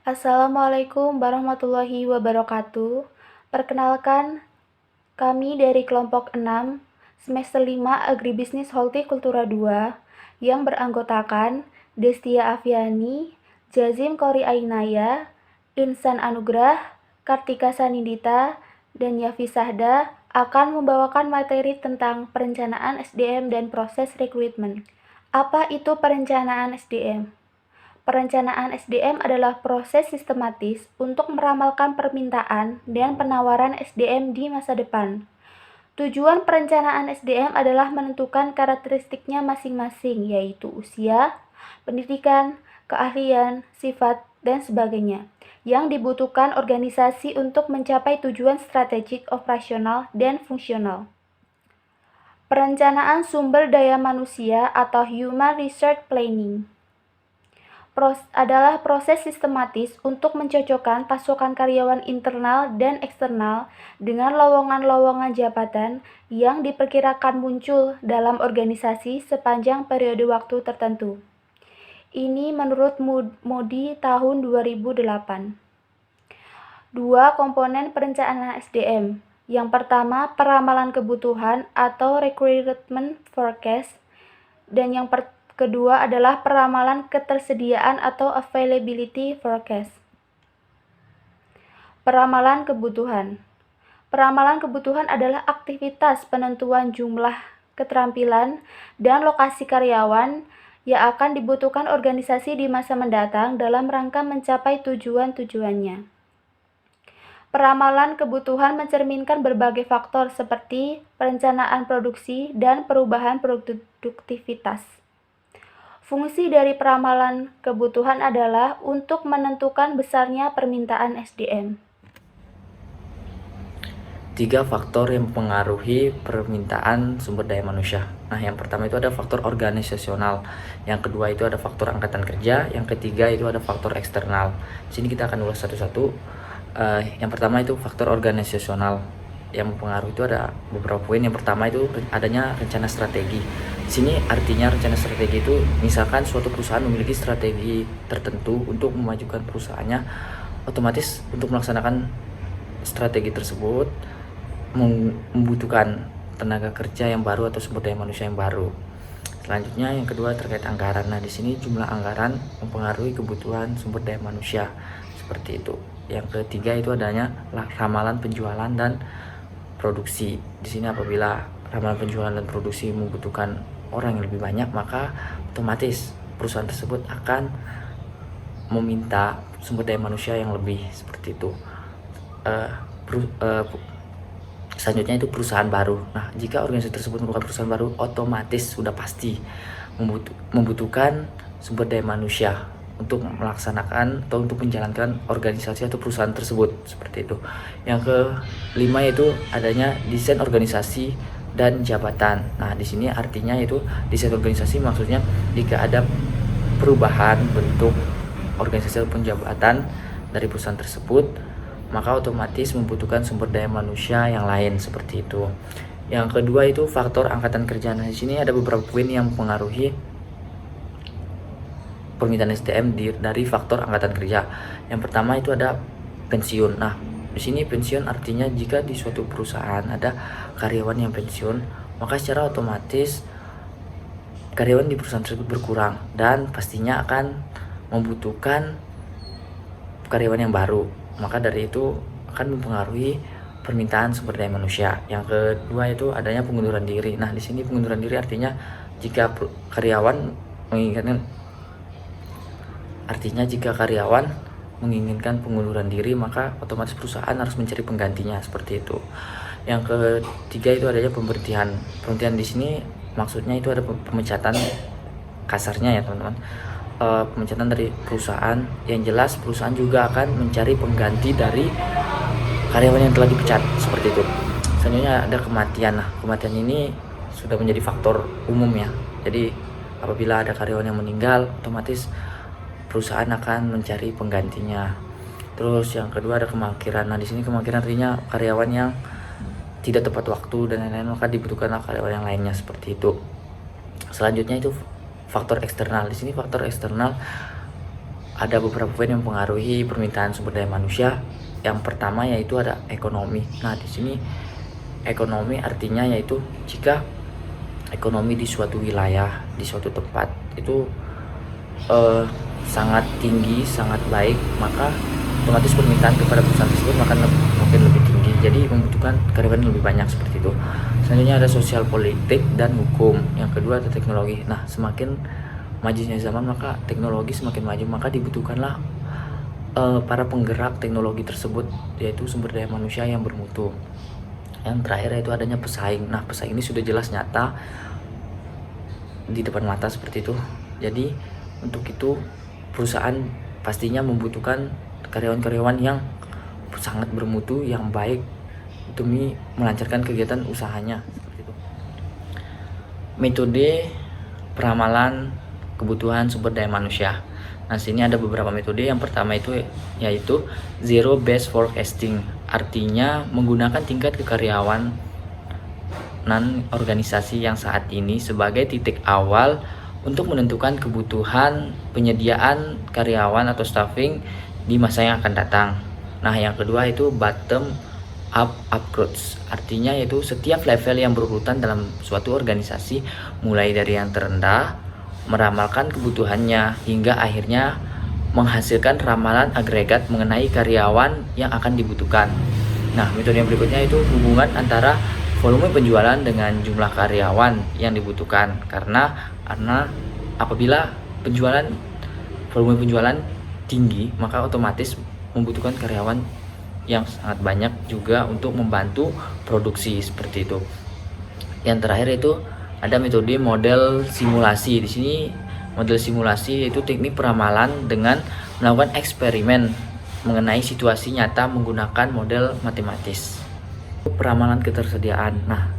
Assalamualaikum warahmatullahi wabarakatuh. Perkenalkan, kami dari kelompok 6, semester 5 Agribisnis Hortikultura 2, yang beranggotakan Destia Afiani, Jazim Kori Ainaya, Insan Anugrah, Kartika Sanindita, dan Yafi Sahda akan membawakan materi tentang perencanaan SDM dan proses rekrutmen. Apa itu perencanaan SDM? Perencanaan SDM adalah proses sistematis untuk meramalkan permintaan dan penawaran SDM di masa depan. Tujuan perencanaan SDM adalah menentukan karakteristiknya masing-masing, yaitu usia, pendidikan, keahlian, sifat, dan sebagainya, yang dibutuhkan organisasi untuk mencapai tujuan strategik, operasional, dan fungsional. Perencanaan sumber daya manusia atau Human Resource Planning adalah proses sistematis untuk mencocokkan pasokan karyawan internal dan eksternal dengan lowongan-lowongan jabatan yang diperkirakan muncul dalam organisasi sepanjang periode waktu tertentu. Ini menurut Moody tahun 2008. Dua komponen perencanaan SDM. Yang pertama, peramalan kebutuhan atau recruitment forecast, dan yang kedua adalah peramalan ketersediaan atau availability forecast. Peramalan kebutuhan. Peramalan kebutuhan adalah aktivitas penentuan jumlah, keterampilan, dan lokasi karyawan yang akan dibutuhkan organisasi di masa mendatang dalam rangka mencapai tujuan-tujuannya. Peramalan kebutuhan mencerminkan berbagai faktor seperti perencanaan produksi dan perubahan produktivitas. Fungsi dari peramalan kebutuhan adalah untuk menentukan besarnya permintaan SDM. 3 faktor yang mempengaruhi permintaan sumber daya manusia. Nah, yang pertama itu ada faktor organisasional, yang kedua itu ada faktor angkatan kerja, yang ketiga itu ada faktor eksternal. Di sini kita akan ulas satu-satu. Yang pertama itu faktor organisasional. Yang mempengaruhi itu ada beberapa poin. Yang pertama itu adanya rencana strategi. Di sini artinya rencana strategi itu misalkan suatu perusahaan memiliki strategi tertentu untuk memajukan perusahaannya, otomatis untuk melaksanakan strategi tersebut membutuhkan tenaga kerja yang baru atau sumber daya manusia yang baru. Selanjutnya yang kedua terkait anggaran. Nah, di sini jumlah anggaran mempengaruhi kebutuhan sumber daya manusia seperti itu. Yang ketiga itu adanya ramalan penjualan dan produksi. Di sini apabila ramalan penjualan dan produksi membutuhkan orang yang lebih banyak, maka otomatis perusahaan tersebut akan meminta sumber daya manusia yang lebih seperti itu. Selanjutnya itu perusahaan baru. Nah, jika organisasi tersebut merupakan perusahaan baru, otomatis sudah pasti membutuhkan sumber daya manusia untuk melaksanakan atau untuk menjalankan organisasi atau perusahaan tersebut seperti itu. Yang kelima yaitu adanya desain organisasi dan jabatan. Nah, di sini artinya itu desain organisasi maksudnya jika ada perubahan bentuk organisasi ataupun jabatan dari perusahaan tersebut, maka otomatis membutuhkan sumber daya manusia yang lain seperti itu. Yang kedua itu faktor angkatan kerja. Nah, di sini ada beberapa poin yang mempengaruhi permintaan SDM dari faktor angkatan kerja. Yang pertama itu ada pensiun. Nah, di sini pensiun artinya jika di suatu perusahaan ada karyawan yang pensiun, maka secara otomatis karyawan di perusahaan tersebut berkurang dan pastinya akan membutuhkan karyawan yang baru. Maka dari itu akan mempengaruhi permintaan sumber daya manusia. Yang kedua itu adanya pengunduran diri. Nah, di sini pengunduran diri artinya jika menginginkan pengunduran diri, maka otomatis perusahaan harus mencari penggantinya seperti itu. Yang ketiga itu adanya pemberhentian. Pemberhentian di sini maksudnya itu ada pemecatan, kasarnya ya teman-teman, pemecatan dari perusahaan. Yang jelas perusahaan juga akan mencari pengganti dari karyawan yang telah dipecat seperti itu. Selanjutnya ada kematian. Nah, kematian ini sudah menjadi faktor umum ya. Jadi apabila ada karyawan yang meninggal, otomatis perusahaan akan mencari penggantinya. Terus yang kedua ada kemangkiran. Nah, di sini kemangkiran artinya karyawan yang tidak tepat waktu dan lain-lain, maka dibutuhkanlah karyawan yang lainnya seperti itu. Selanjutnya itu faktor eksternal. Di sini faktor eksternal ada beberapa poin yang mempengaruhi permintaan sumber daya manusia. Yang pertama yaitu ada ekonomi. Nah, di sini ekonomi artinya yaitu jika ekonomi di suatu wilayah, di suatu tempat itu sangat tinggi, sangat baik, maka otomatis permintaan kepada perusahaan tersebut mungkin lebih tinggi. Jadi membutuhkan karyawan lebih banyak seperti itu. Selanjutnya ada sosial politik dan hukum. Yang kedua ada teknologi. Nah, semakin majunya zaman maka teknologi semakin maju, maka dibutuhkanlah para penggerak teknologi tersebut, yaitu sumber daya manusia yang bermutu. Yang terakhir yaitu adanya pesaing. Nah, pesaing ini sudah jelas nyata di depan mata seperti itu. Jadi untuk itu perusahaan pastinya membutuhkan karyawan-karyawan yang sangat bermutu, yang baik demi melancarkan kegiatan usahanya seperti itu. Metode peramalan kebutuhan sumber daya manusia. Nah, sini ada beberapa metode. Yang pertama itu yaitu zero based forecasting. Artinya menggunakan tingkat kekaryawanan organisasi yang saat ini sebagai titik awal untuk menentukan kebutuhan penyediaan karyawan atau staffing di masa yang akan datang. Nah, yang kedua itu bottom up approach. Artinya yaitu setiap level yang berurutan dalam suatu organisasi, mulai dari yang terendah, meramalkan kebutuhannya hingga akhirnya menghasilkan ramalan agregat mengenai karyawan yang akan dibutuhkan. Nah, metode yang berikutnya itu hubungan antara volume penjualan dengan jumlah karyawan yang dibutuhkan. Karena apabila volume penjualan tinggi, maka otomatis membutuhkan karyawan yang sangat banyak juga untuk membantu produksi seperti itu. Yang terakhir itu ada metode model simulasi. Di sini model simulasi yaitu teknik peramalan dengan melakukan eksperimen mengenai situasi nyata menggunakan model matematis. Peramalan ketersediaan. Nah,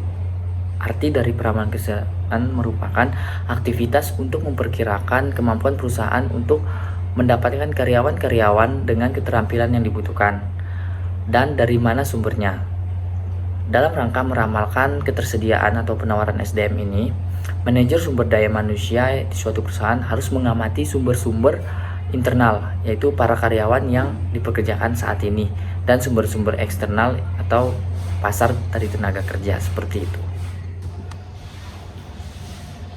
arti dari peramalan ketersediaan merupakan aktivitas untuk memperkirakan kemampuan perusahaan untuk mendapatkan karyawan-karyawan dengan keterampilan yang dibutuhkan dan dari mana sumbernya. Dalam rangka meramalkan ketersediaan atau penawaran SDM ini, manajer sumber daya manusia di suatu perusahaan harus mengamati sumber-sumber internal, yaitu para karyawan yang dipekerjakan saat ini, dan sumber-sumber eksternal atau pasar dari tenaga kerja seperti itu.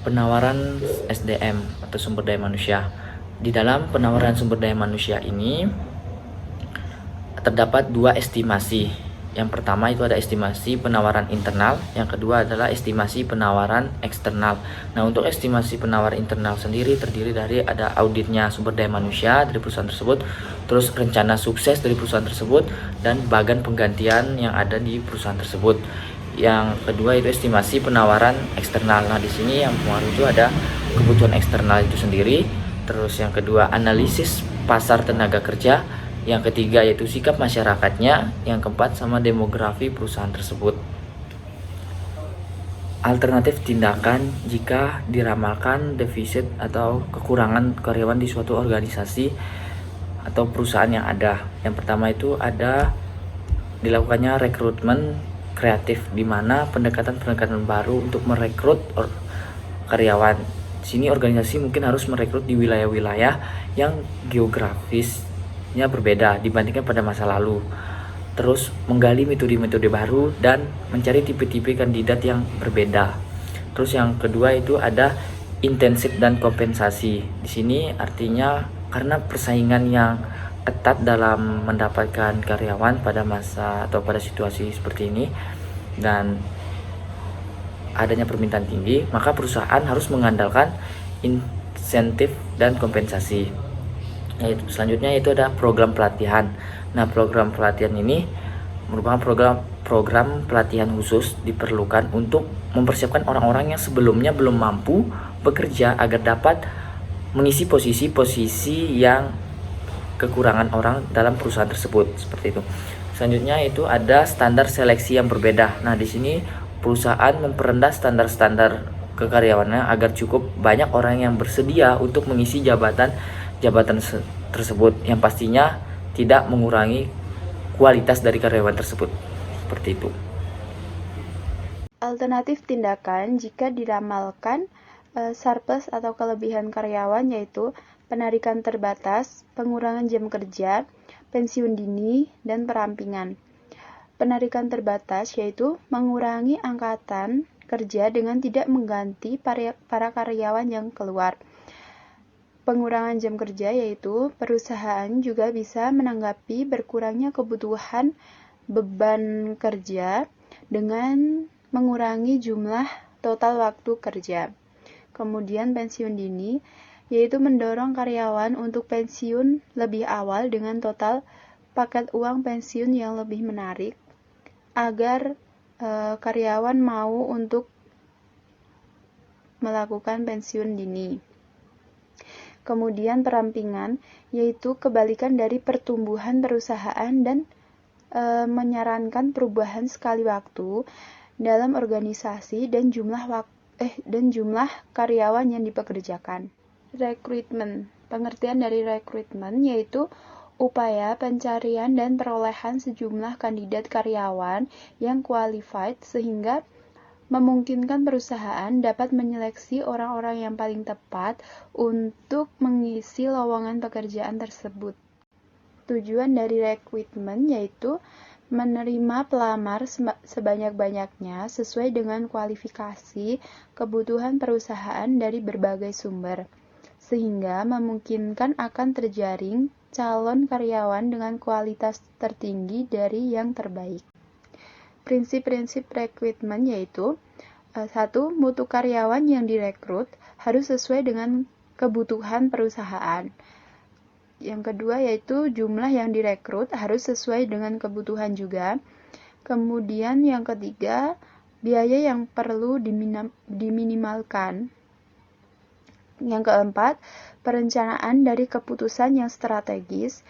Penawaran SDM atau sumber daya manusia. Di dalam penawaran sumber daya manusia ini terdapat dua estimasi. Yang pertama itu ada estimasi penawaran internal, yang kedua adalah estimasi penawaran eksternal. Nah, untuk estimasi penawaran internal sendiri terdiri dari ada auditnya sumber daya manusia dari perusahaan tersebut, terus rencana sukses dari perusahaan tersebut, dan bagan penggantian yang ada di perusahaan tersebut. Yang kedua itu estimasi penawaran eksternal. Nah, di sini yang pengaruh itu ada kebutuhan eksternal itu sendiri, terus yang kedua analisis pasar tenaga kerja, yang ketiga yaitu sikap masyarakatnya, yang keempat sama demografi perusahaan tersebut. Alternatif tindakan jika diramalkan defisit atau kekurangan karyawan di suatu organisasi atau perusahaan yang ada. Yang pertama itu ada dilakukannya rekrutmen kreatif, di mana pendekatan-pendekatan baru untuk merekrut karyawan. Di sini organisasi mungkin harus merekrut di wilayah-wilayah yang geografisnya berbeda dibandingkan pada masa lalu. Terus menggali metode-metode baru dan mencari tipe-tipe kandidat yang berbeda. Terus yang kedua itu ada intensif dan kompensasi. Di sini artinya karena persaingan yang ketat dalam mendapatkan karyawan pada masa atau pada situasi seperti ini dan adanya permintaan tinggi, maka perusahaan harus mengandalkan insentif dan kompensasi. Selanjutnya itu ada program pelatihan. Nah, program pelatihan ini merupakan program pelatihan khusus diperlukan untuk mempersiapkan orang-orang yang sebelumnya belum mampu bekerja agar dapat mengisi posisi-posisi yang kekurangan orang dalam perusahaan tersebut seperti itu. Selanjutnya itu ada standar seleksi yang berbeda. Nah, di sini perusahaan memperendah standar-standar kekaryawannya agar cukup banyak orang yang bersedia untuk mengisi jabatan tersebut, yang pastinya tidak mengurangi kualitas dari karyawan tersebut. Seperti itu. Alternatif tindakan jika diramalkan surplus atau kelebihan karyawan, yaitu penarikan terbatas, pengurangan jam kerja, pensiun dini, dan perampingan. Penarikan terbatas yaitu mengurangi angkatan kerja dengan tidak mengganti para karyawan yang keluar. Pengurangan jam kerja yaitu perusahaan juga bisa menanggapi berkurangnya kebutuhan beban kerja dengan mengurangi jumlah total waktu kerja. Kemudian pensiun dini yaitu mendorong karyawan untuk pensiun lebih awal dengan total paket uang pensiun yang lebih menarik agar karyawan mau untuk melakukan pensiun dini. Kemudian perampingan yaitu kebalikan dari pertumbuhan perusahaan dan menyarankan perubahan sekali waktu dalam organisasi dan jumlah karyawan yang dipekerjakan. Rekrutmen. Pengertian dari rekrutmen yaitu upaya pencarian dan perolehan sejumlah kandidat karyawan yang qualified sehingga memungkinkan perusahaan dapat menyeleksi orang-orang yang paling tepat untuk mengisi lowongan pekerjaan tersebut. Tujuan dari rekrutmen yaitu menerima pelamar sebanyak-banyaknya sesuai dengan kualifikasi kebutuhan perusahaan dari berbagai sumber, sehingga memungkinkan akan terjaring calon karyawan dengan kualitas tertinggi dari yang terbaik. Prinsip-prinsip rekrutmen yaitu 1. Mutu karyawan yang direkrut harus sesuai dengan kebutuhan perusahaan. Yang kedua yaitu jumlah yang direkrut harus sesuai dengan kebutuhan juga. Kemudian yang ketiga, biaya yang perlu diminimalkan. Yang keempat, perencanaan dari keputusan yang strategis.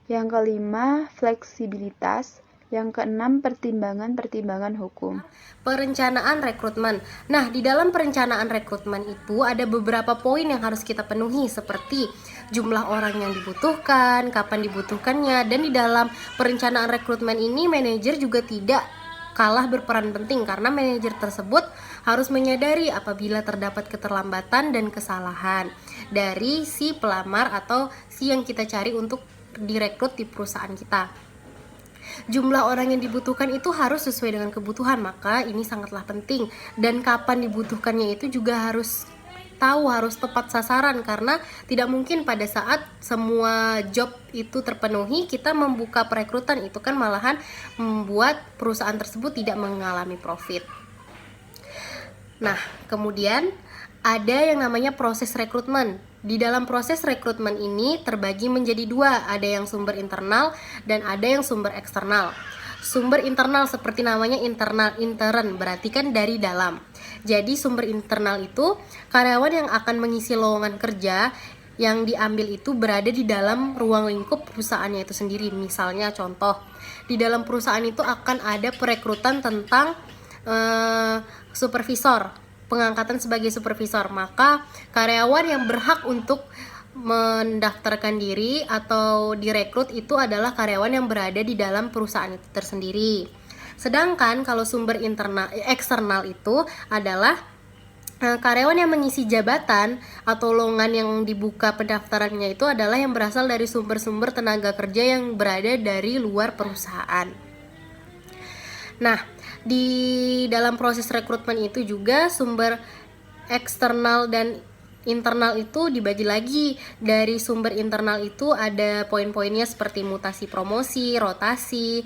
Yang kelima, fleksibilitas. Yang keenam, pertimbangan-pertimbangan hukum. Perencanaan rekrutmen. Nah, di dalam perencanaan rekrutmen itu ada beberapa poin yang harus kita penuhi seperti jumlah orang yang dibutuhkan, kapan dibutuhkannya, dan di dalam perencanaan rekrutmen ini manajer juga tidak kalah berperan penting karena manajer tersebut harus menyadari apabila terdapat keterlambatan dan kesalahan dari si pelamar atau si yang kita cari untuk direkrut di perusahaan kita. Jumlah orang yang dibutuhkan itu harus sesuai dengan kebutuhan, maka ini sangatlah penting. Dan kapan dibutuhkannya itu juga harus tahu, harus tepat sasaran karena tidak mungkin pada saat semua job itu terpenuhi kita membuka perekrutan, itu kan malahan membuat perusahaan tersebut tidak mengalami profit. Nah, kemudian ada yang namanya proses rekrutmen. Di dalam proses rekrutmen ini terbagi menjadi dua, ada yang sumber internal dan ada yang sumber eksternal. Sumber internal seperti namanya intern, berarti kan dari dalam. Jadi sumber internal itu karyawan yang akan mengisi lowongan kerja yang diambil itu berada di dalam ruang lingkup perusahaannya itu sendiri. Misalnya contoh, di dalam perusahaan itu akan ada perekrutan tentang supervisor, pengangkatan sebagai supervisor. Maka karyawan yang berhak untuk mendaftarkan diri atau direkrut itu adalah karyawan yang berada di dalam perusahaan itu tersendiri. Sedangkan kalau sumber eksternal itu adalah karyawan yang mengisi jabatan atau lowongan yang dibuka pendaftarannya itu adalah yang berasal dari sumber-sumber tenaga kerja yang berada dari luar perusahaan. Nah, di dalam proses rekrutmen itu juga sumber eksternal dan internal itu dibagi lagi. Dari sumber internal itu ada poin-poinnya seperti mutasi promosi, rotasi,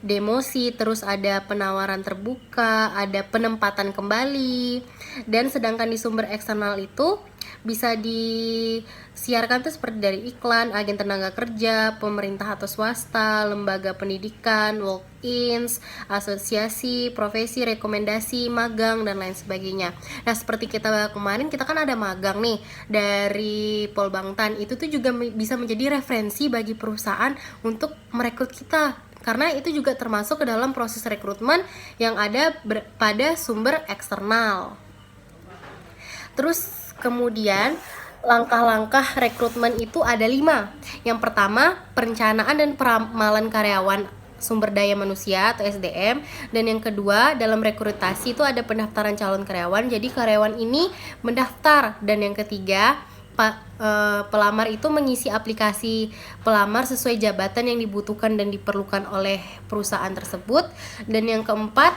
demosi, terus ada penawaran terbuka, ada penempatan kembali. Dan sedangkan di sumber eksternal itu bisa disiarkan tuh seperti dari iklan, agen tenaga kerja, pemerintah atau swasta, lembaga pendidikan, walk-ins, asosiasi, profesi, rekomendasi, magang, dan lain sebagainya. Nah, seperti kemarin kita kan ada magang nih dari Polbangtan, itu tuh juga bisa menjadi referensi bagi perusahaan untuk merekrut kita, karena itu juga termasuk ke dalam proses rekrutmen yang ada pada sumber eksternal. Terus kemudian langkah-langkah rekrutmen itu ada 5. Yang pertama, perencanaan dan peramalan karyawan sumber daya manusia atau SDM. Dan yang kedua, dalam rekrutasi itu ada pendaftaran calon karyawan. Jadi karyawan ini mendaftar. Dan yang ketiga, pelamar itu mengisi aplikasi pelamar sesuai jabatan yang dibutuhkan dan diperlukan oleh perusahaan tersebut. Dan yang keempat,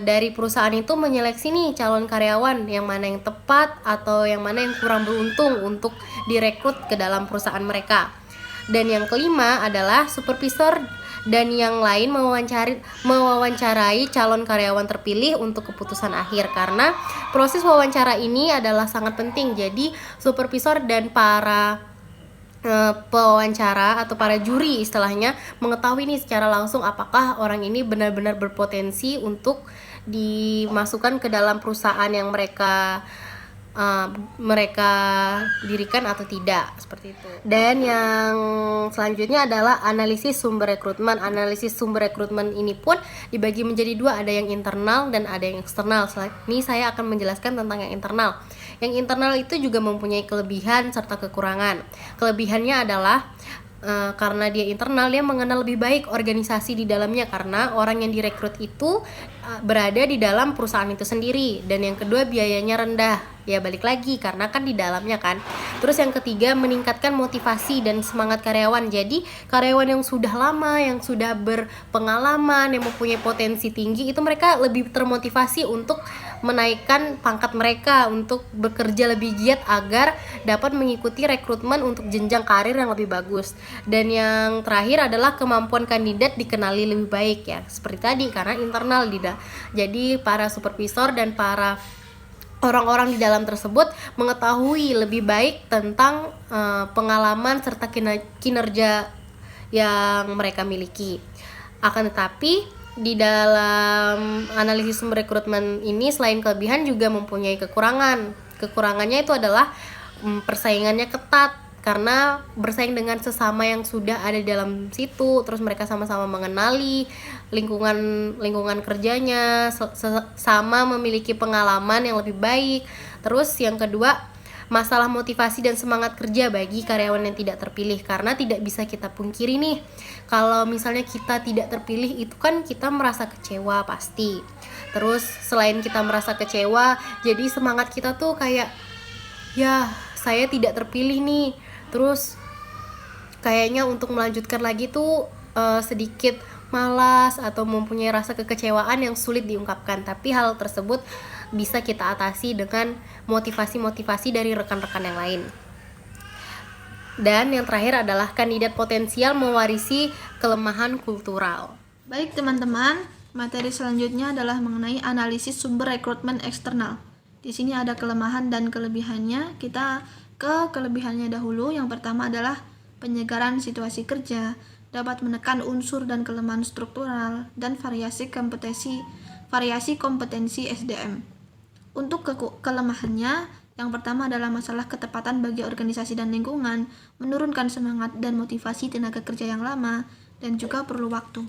dari perusahaan itu menyeleksi nih calon karyawan yang mana yang tepat atau yang mana yang kurang beruntung untuk direkrut ke dalam perusahaan mereka. Dan yang kelima adalah supervisor dan yang lain mewawancarai calon karyawan terpilih untuk keputusan akhir, karena proses wawancara ini adalah sangat penting. Jadi supervisor dan para pewawancara atau para juri istilahnya mengetahui nih secara langsung apakah orang ini benar-benar berpotensi untuk dimasukkan ke dalam perusahaan yang mereka dirikan atau tidak, seperti itu. Dan yang selanjutnya adalah analisis sumber rekrutmen. Analisis sumber rekrutmen ini pun dibagi menjadi dua, ada yang internal dan ada yang eksternal. Ini saya akan menjelaskan tentang yang internal. Yang internal itu juga mempunyai kelebihan serta kekurangan. Kelebihannya adalah karena dia internal, dia mengenal lebih baik organisasi di dalamnya, karena orang yang direkrut itu berada di dalam perusahaan itu sendiri. Dan yang kedua, biayanya rendah, ya balik lagi karena kan di dalamnya kan. Terus yang ketiga, meningkatkan motivasi dan semangat karyawan. Jadi karyawan yang sudah lama, yang sudah berpengalaman, yang mempunyai potensi tinggi, itu mereka lebih termotivasi untuk menaikkan pangkat mereka, untuk bekerja lebih giat agar dapat mengikuti rekrutmen untuk jenjang karir yang lebih bagus. Dan yang terakhir adalah kemampuan kandidat dikenali lebih baik, ya seperti tadi, karena internal tidak. Jadi para supervisor dan para orang-orang di dalam tersebut mengetahui lebih baik tentang pengalaman serta kinerja yang mereka miliki. Akan tetapi di dalam analisis sumber rekrutmen ini selain kelebihan juga mempunyai kekurangan. Kekurangannya itu adalah persaingannya ketat, karena bersaing dengan sesama yang sudah ada di dalam situ. Terus mereka sama-sama mengenali lingkungan kerjanya, sama memiliki pengalaman yang lebih baik. Terus yang kedua, masalah motivasi dan semangat kerja bagi karyawan yang tidak terpilih, karena tidak bisa kita pungkiri nih, kalau misalnya kita tidak terpilih itu kan kita merasa kecewa pasti. Terus selain kita merasa kecewa, jadi semangat kita tuh kayak, ya saya tidak terpilih nih. Terus kayaknya untuk melanjutkan lagi tuh sedikit malas atau mempunyai rasa kekecewaan yang sulit diungkapkan. Tapi hal tersebut bisa kita atasi dengan motivasi-motivasi dari rekan-rekan yang lain. Dan yang terakhir adalah kandidat potensial mewarisi kelemahan kultural. Baik teman-teman, materi selanjutnya adalah mengenai analisis sumber rekrutmen eksternal. Di sini ada kelemahan dan kelebihannya. Kita ke kelebihannya dahulu. Yang pertama adalah penyegaran situasi kerja, dapat menekan unsur dan kelemahan struktural, dan variasi kompetensi SDM. Untuk kelemahannya, yang pertama adalah masalah ketepatan bagi organisasi dan lingkungan, menurunkan semangat dan motivasi tenaga kerja yang lama, dan juga perlu waktu.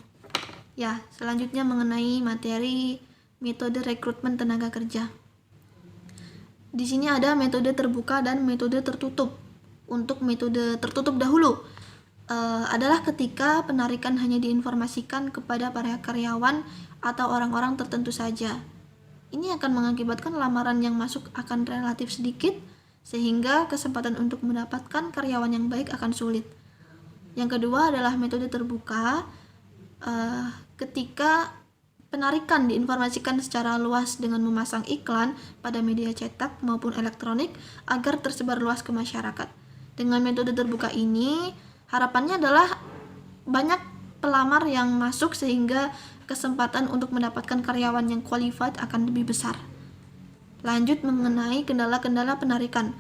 Ya, selanjutnya mengenai materi metode rekrutmen tenaga kerja. Di sini ada metode terbuka dan metode tertutup. Untuk metode tertutup dahulu adalah ketika penarikan hanya diinformasikan kepada para karyawan atau orang-orang tertentu saja. Ini akan mengakibatkan lamaran yang masuk akan relatif sedikit, sehingga kesempatan untuk mendapatkan karyawan yang baik akan sulit. Yang kedua adalah metode terbuka, ketika penarikan diinformasikan secara luas dengan memasang iklan pada media cetak maupun elektronik agar tersebar luas ke masyarakat. Dengan metode terbuka ini, harapannya adalah banyak pelamar yang masuk sehingga kesempatan untuk mendapatkan karyawan yang qualified akan lebih besar. Lanjut mengenai kendala-kendala penarikan.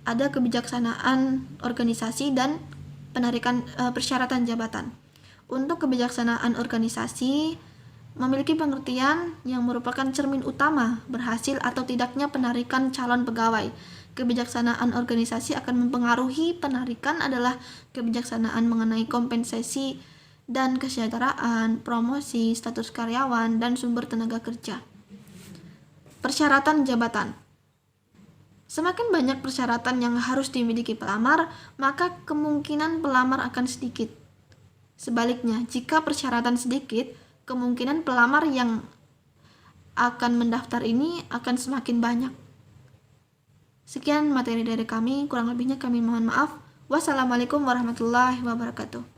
Ada kebijaksanaan organisasi dan penarikan persyaratan jabatan. Untuk kebijaksanaan organisasi memiliki pengertian yang merupakan cermin utama berhasil atau tidaknya penarikan calon pegawai. Kebijaksanaan organisasi akan mempengaruhi penarikan adalah kebijaksanaan mengenai kompensasi dan kesejahteraan, promosi, status karyawan, dan sumber tenaga kerja. Persyaratan jabatan. Semakin banyak persyaratan yang harus dimiliki pelamar, maka kemungkinan pelamar akan sedikit. Sebaliknya, jika persyaratan sedikit, kemungkinan pelamar yang akan mendaftar ini akan semakin banyak. Sekian materi dari kami, kurang lebihnya kami mohon maaf. Wassalamualaikum warahmatullahi wabarakatuh.